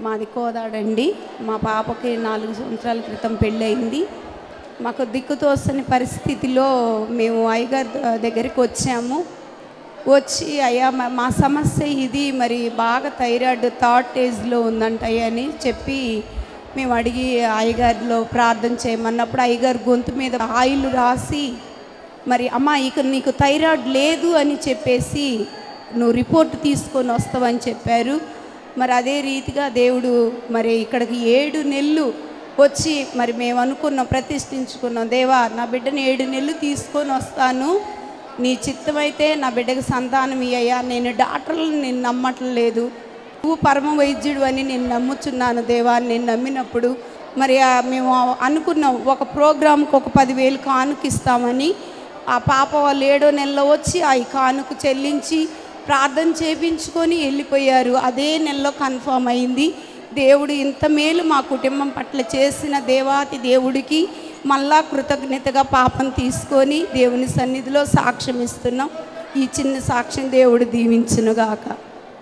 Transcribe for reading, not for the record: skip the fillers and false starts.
మాది కోదాడండి. మా పాపకి 4 సంవత్సరాల క్రితం పెళ్ళయింది. మాకు దిక్కుతోచని పరిస్థితిలో మేము అయ్యగారి దగ్గరికి వచ్చాము. వచ్చి అయ్యా మా సమస్య ఇది, మరి బాగా థైరాయిడ్ థర్డ్ స్టేజ్లో ఉందంట అని చెప్పి మేము అడిగి అయ్యగారిలో ప్రార్థన చేయమన్నప్పుడు అయ్యగారు గొంతు మీద ఆయిల్ రాసి, మరి అమ్మ ఇక నీకు థైరాయిడ్ లేదు అని చెప్పేసి నువ్వు రిపోర్ట్ తీసుకొని వస్తావని చెప్పారు. మరి అదే రీతిగా దేవుడు మరి ఇక్కడికి 7 నెలలు వచ్చి మరి మేము అనుకున్నాం, ప్రతిష్ఠించుకున్నాం, దేవా నా బిడ్డని 7 నెలలు తీసుకొని వస్తాను, నీ చిత్తమైతే నా బిడ్డకి సంతానం ఇయ్యా, నేను డాక్టర్లను నేను నమ్మట్లేదు, నువ్వు పరమ వైద్యుడు అని నేను నమ్ముచున్నాను దేవా అని నేను నమ్మినప్పుడు మరి మేము అనుకున్నాం ఒక ప్రోగ్రాంకి ఒక 10,000 కానుక ఇస్తామని. ఆ పాప వాళ్ళు 7వ నెలలో వచ్చి ఆ కానుక చెల్లించి ప్రార్థన చేయించుకొని వెళ్ళిపోయారు. అదే నెలలో కన్ఫర్మ్ అయింది. దేవుడు ఇంత మేలు మా కుటుంబం పట్ల చేసిన దేవాతి దేవుడికి మళ్ళా కృతజ్ఞతగా పాపం తీసుకొని దేవుని సన్నిధిలో సాక్ష్యం ఇస్తున్నాం. ఈ చిన్న సాక్ష్యం దేవుడు దీవించునుగాక.